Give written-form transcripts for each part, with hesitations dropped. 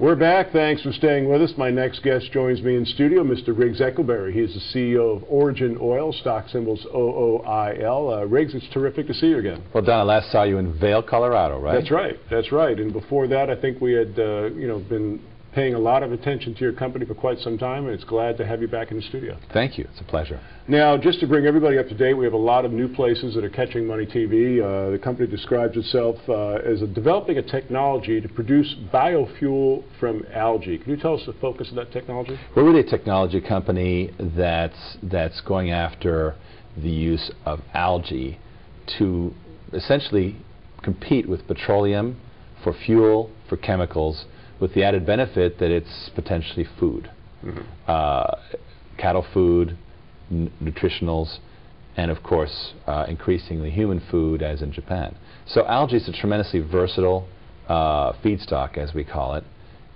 We're back. Thanks for staying with us. My next guest joins me in studio, Mr. Riggs Eckelberry. He is the CEO of OriginOil, stock symbols OOIL. Riggs, it's terrific to see you again. Well, Don, I last saw you in Vail, Colorado, right? That's right. That's right. And before that, I think we had, been paying a lot of attention to your company for quite some time, and it's glad to have you back in the studio. Thank you. It's a pleasure. Now, just to bring everybody up to date, we have a lot of new places that are catching MoneyTV. The company describes itself as developing a technology to produce biofuel from algae. Can you tell us the focus of that technology? We're really a technology company that's going after the use of algae to essentially compete with petroleum for fuel, for chemicals, with the added benefit that it's potentially food. Cattle food, nutritionals, and of course increasingly human food, as in Japan. So algae is a tremendously versatile feedstock, as we call it,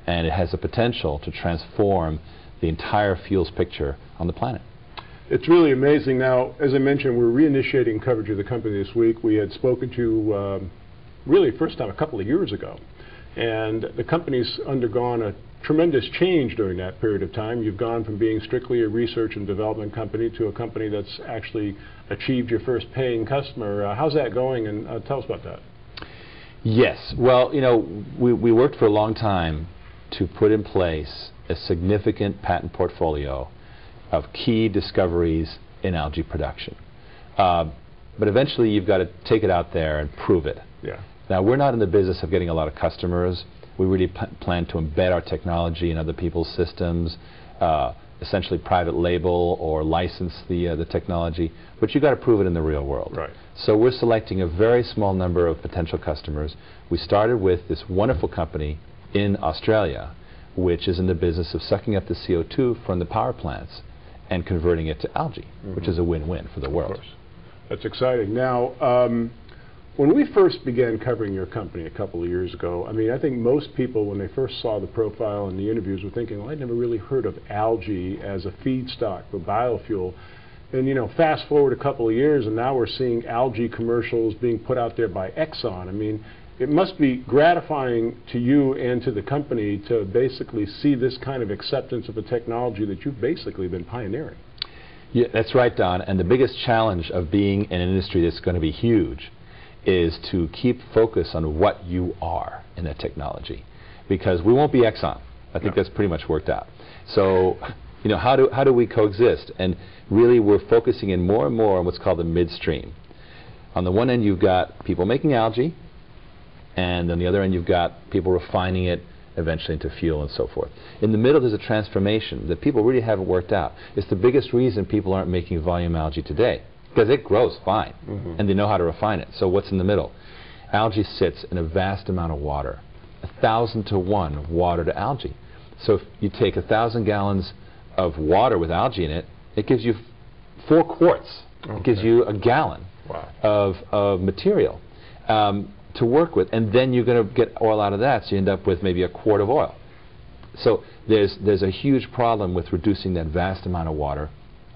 and it has the potential to transform the entire fuels picture on the planet. It's really amazing. Now, as I mentioned, we're reinitiating coverage of the company this week. We had spoken to really first time a couple of years ago. And the company's undergone a tremendous change during that period of time. You've gone from being strictly a research and development company to a company that's actually achieved your first paying customer. How's that going, and tell us about that. Yes. Well, we worked for a long time to put in place a significant patent portfolio of key discoveries in algae production. But eventually you've got to take it out there and prove it. Yeah. Now, we're not in the business of getting a lot of customers. We really plan to embed our technology in other people's systems, essentially private label or license the technology, but you've got to prove it in the real world. Right. So we're selecting a very small number of potential customers. We started with this wonderful company in Australia, which is in the business of sucking up the CO2 from the power plants and converting it to algae, which is a win-win for the world. Of course. That's exciting. Now, when we first began covering your company a couple of years ago, I think most people, when they first saw the profile and the interviews, were thinking, well, I'd never really heard of algae as a feedstock for biofuel. And, fast forward a couple of years, and now we're seeing algae commercials being put out there by Exxon. It must be gratifying to you and to the company to basically see this kind of acceptance of a technology that you've basically been pioneering. Yeah, that's right, Don. And the biggest challenge of being in an industry that's going to be huge is to keep focus on what you are in that technology, because we won't be Exxon. I think that's pretty much worked out. So, how do we coexist? And really, we're focusing in more and more on what's called the midstream. On the one end, you've got people making algae, and on the other end, you've got people refining it eventually into fuel and so forth. In the middle, there's a transformation that people really haven't worked out. It's the biggest reason people aren't making volume algae today, because it grows fine, and they know how to refine it. So what's in the middle? Algae sits in a vast amount of water, 1,000 to 1 water to algae. So if you take 1,000 gallons of water with algae in it, it gives you 4 quarts. Okay. It gives you a gallon of material to work with, and then you're going to get oil out of that, so you end up with maybe a quart of oil. So there's a huge problem with reducing that vast amount of water.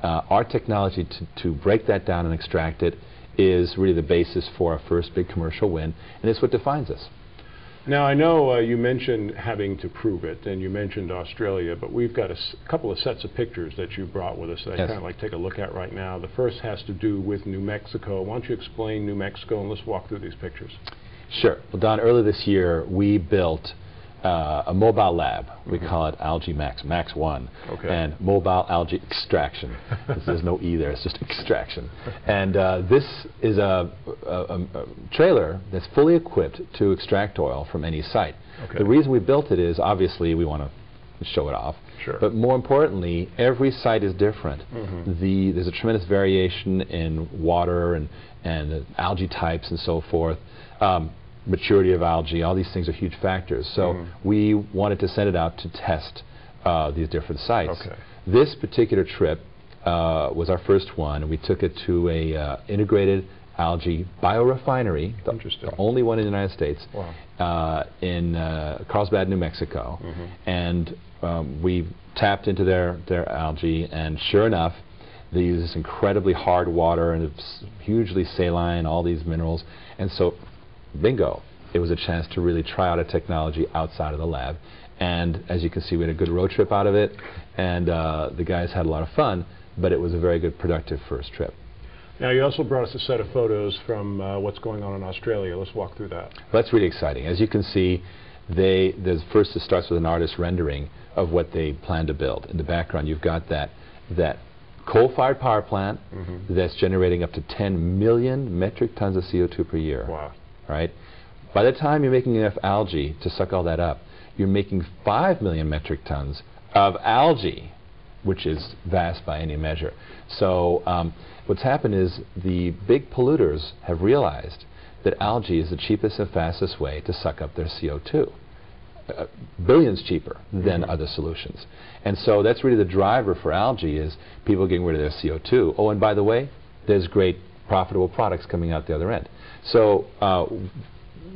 Our technology to break that down and extract it is really the basis for our first big commercial win, and it's what defines us. Now, I know you mentioned having to prove it, and you mentioned Australia, but we've got a couple of sets of pictures that you brought with us that I kind of like to take a look at right now. The first has to do with New Mexico. Why don't you explain New Mexico, and let's walk through these pictures. Sure. Well, Don, earlier this year, we built a mobile lab. We call it Algae Max 1, and mobile algae extraction. There's no E there, it's just extraction. And this is a trailer that's fully equipped to extract oil from any site. The reason we built it is, obviously, we want to show it off. Sure. But more importantly, every site is different. There's a tremendous variation in water and algae types and so forth. Maturity of algae, all these things are huge factors. So we wanted to send it out to test these different sites. This particular trip was our first one. We took it to a integrated algae biorefinery, the only one in the United States, in Carlsbad, New Mexico. And we tapped into their algae, and sure enough, they use this incredibly hard water, and it's hugely saline, all these minerals. And so bingo, it was a chance to really try out a technology outside of the lab. And as you can see, we had a good road trip out of it, and the guys had a lot of fun, but it was a very good, productive first trip. Now, you also brought us a set of photos from what's going on in Australia. Let's walk through that. Well, that's really exciting. As you can see, first it starts with an artist rendering of what they plan to build. In the background, you've got that coal-fired power plant that's generating up to 10 million metric tons of CO2 per year. Wow. Right? By the time you're making enough algae to suck all that up, you're making 5 million metric tons of algae, which is vast by any measure. So what's happened is the big polluters have realized that algae is the cheapest and fastest way to suck up their CO2. Billions cheaper than other solutions. And so that's really the driver for algae, is people getting rid of their CO2. Oh, and by the way, there's great profitable products coming out the other end. So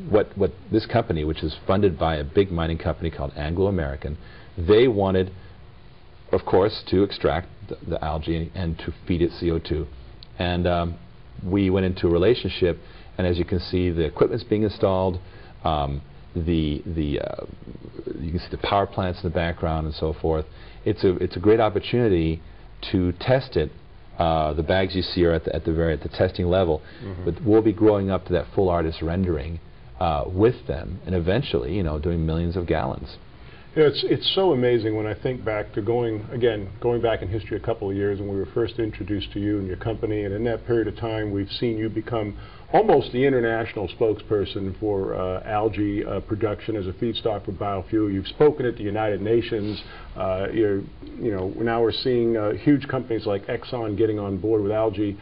what this company, which is funded by a big mining company called Anglo-American, they wanted, of course, to extract the algae and to feed it CO2. And we went into a relationship, and as you can see, the equipment's being installed. You can see the power plants in the background and so forth. It's a great opportunity to test it. The bags you see are at the testing level, but we'll be growing up to that full artist rendering with them, and eventually, doing millions of gallons. Yeah, it's so amazing when I think back to going back in history a couple of years when we were first introduced to you and your company, and in that period of time we've seen you become almost the international spokesperson for algae production as a feedstock for biofuel. You've spoken at the United Nations. Now we're seeing huge companies like Exxon getting on board with algae.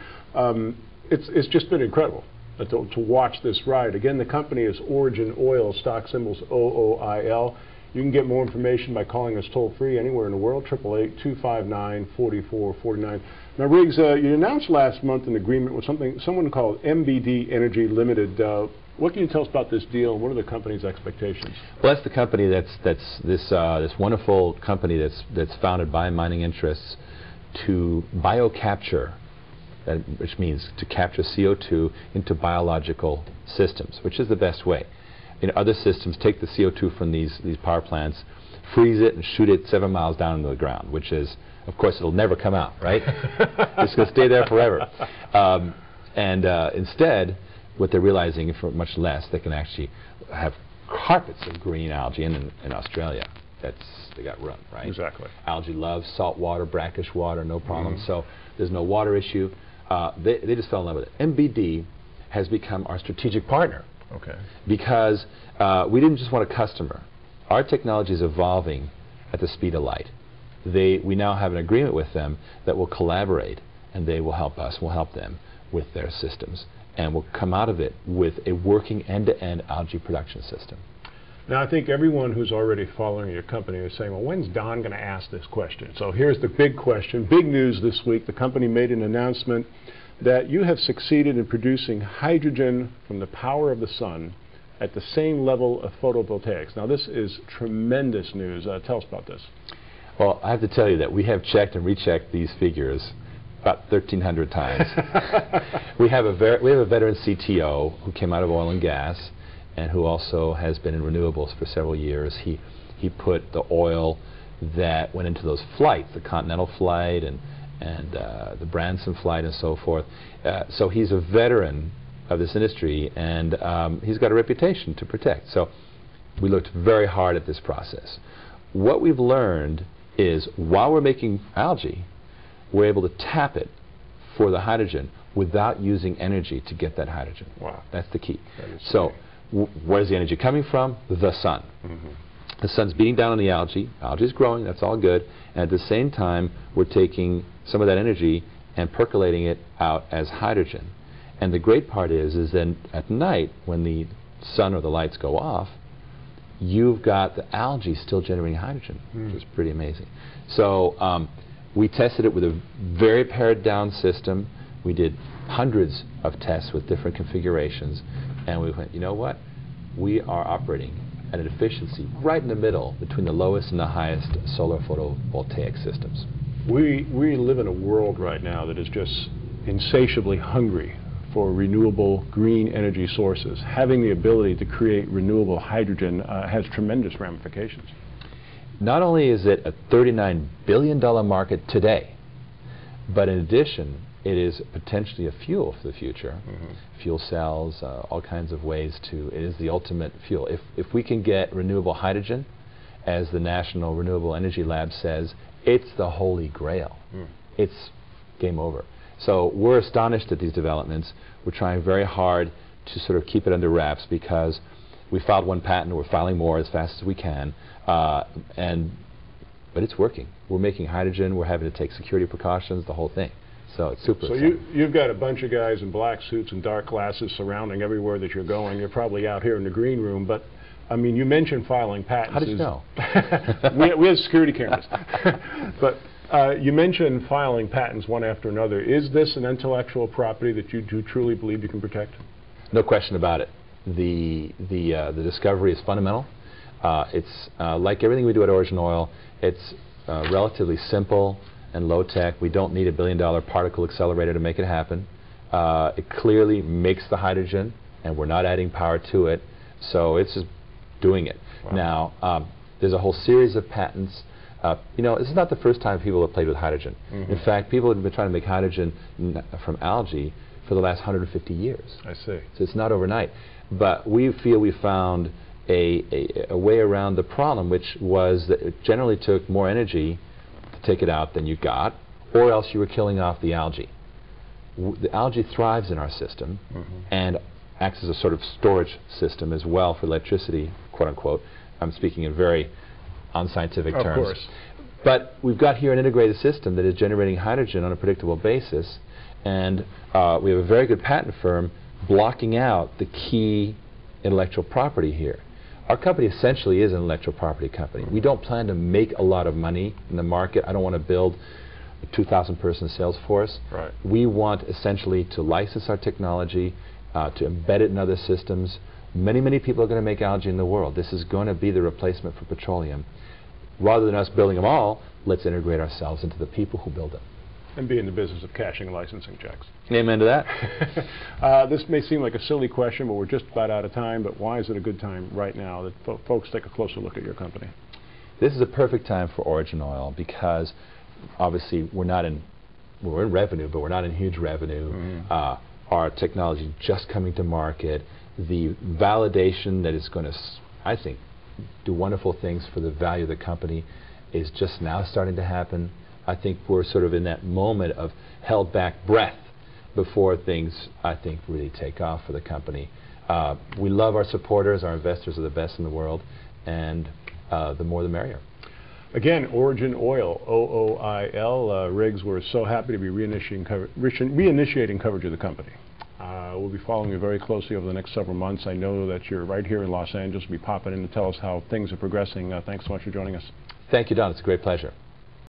It's just been incredible to watch this ride. Again, the company is OriginOil, stock symbols OOIL. You can get more information by calling us toll-free anywhere in the world, 888-259-4449. Now, Riggs, you announced last month an agreement with someone called MBD Energy Limited. What can you tell us about this deal, and what are the company's expectations? Well, that's the company this wonderful company that's founded by mining interests to biocapture, which means to capture CO2 into biological systems, which is the best way. Other systems take the CO2 from these power plants, freeze it, and shoot it 7 miles down into the ground, which is, of course, it'll never come out, right? It's going to stay there forever. Instead, what they're realizing, for much less, they can actually have carpets of green algae in Australia. They got run, right? Exactly. Algae loves salt water, brackish water, no problem. So there's no water issue. They just fell in love with it. MBD has become our strategic partner. Okay. Because we didn't just want a customer. Our technology is evolving at the speed of light. We now have an agreement with them that will collaborate, and they will help us, we'll help them with their systems, and we'll come out of it with a working end-to-end algae production system. Now, I think everyone who's already following your company is saying, well, when's Don going to ask this question? So here's the big question. Big news this week. The company made an announcement that you have succeeded in producing hydrogen from the power of the sun at the same level of photovoltaics. Now, this is tremendous news. Tell us about this. Well, I have to tell you that we have checked and rechecked these figures about 1,300 times. we have a veteran CTO who came out of oil and gas, and who also has been in renewables for several years. He put the oil that went into those flights, the Continental flight and the Branson flight and so forth. So he's a veteran of this industry, and he's got a reputation to protect. So we looked very hard at this process. What we've learned is while we're making algae, we're able to tap it for the hydrogen without using energy to get that hydrogen. Wow. That's the key. So where's the energy coming from? The sun. The sun's beating down on the algae. Algae is growing, that's all good. And at the same time, we're taking some of that energy and percolating it out as hydrogen. And the great part is then at night, when the sun or the lights go off, you've got the algae still generating hydrogen, which is pretty amazing. So we tested it with a very pared down system. We did hundreds of tests with different configurations, and we went, you know what? We are operating at an efficiency right in the middle between the lowest and the highest solar photovoltaic systems. We live in a world right now that is just insatiably hungry for renewable green energy sources. Having the ability to create renewable hydrogen has tremendous ramifications. Not only is it a $39 billion market today, but in addition, it is potentially a fuel for the future. Fuel cells, all kinds of ways to, it is the ultimate fuel. If we can get renewable hydrogen, as the National Renewable Energy Lab says, it's the holy grail. It's game over. So we're astonished at these developments. We're trying very hard to sort of keep it under wraps because we filed one patent, we're filing more as fast as we can, but it's working. We're making hydrogen, we're having to take security precautions, the whole thing. So it's super exciting. You've got a bunch of guys in black suits and dark glasses surrounding everywhere that you're going. You're probably out here in the green room, but I mean, you mentioned filing patents. How did you know? we have security cameras. But you mentioned filing patents one after another. Is this an intellectual property that you do truly believe you can protect? No question about it. The discovery is fundamental. It's like everything we do at OriginOil. It's relatively simple and low-tech. We don't need $1 billion particle accelerator to make it happen. It clearly makes the hydrogen, and we're not adding power to it. So it's just doing it. Wow. Now, there's a whole series of patents. You know, this is not the first time people have played with hydrogen. In fact, people have been trying to make hydrogen from algae for the last 150 years. I see. So it's not overnight. But we feel we found a way around the problem, which was that it generally took more energy to take it out than you got, or else you were killing off the algae. The algae thrives in our system and acts as a sort of storage system as well for electricity, quote unquote. I'm speaking in very unscientific terms. Of course. But we've got here an integrated system that is generating hydrogen on a predictable basis, and we have a very good patent firm blocking out the key intellectual property here. Our company essentially is an intellectual property company. We don't plan to make a lot of money in the market. I don't want to build a 2,000-person sales force. Right. We want essentially to license our technology, to embed it in other systems. Many, many people are going to make algae in the world. This is going to be the replacement for petroleum. Rather than us building them all, let's integrate ourselves into the people who build them. And be in the business of cashing licensing checks. Amen to that. This may seem like a silly question, but we're just about out of time. But why is it a good time right now that folks take a closer look at your company? This is a perfect time for OriginOil because obviously we're in revenue, but we're not in huge revenue. Our technology just coming to market. The validation that is going to, I think, do wonderful things for the value of the company is just now starting to happen. I think we're sort of in that moment of held back breath before things, I think, really take off for the company. We love our supporters. Our investors are the best in the world, and the more the merrier. Again, OriginOil, OOIL. Riggs, we're so happy to be reinitiating coverage of the company. We'll be following you very closely over the next several months. I know that you're right here in Los Angeles. We'll be popping in to tell us how things are progressing. Thanks so much for joining us. Thank you, Don. It's a great pleasure.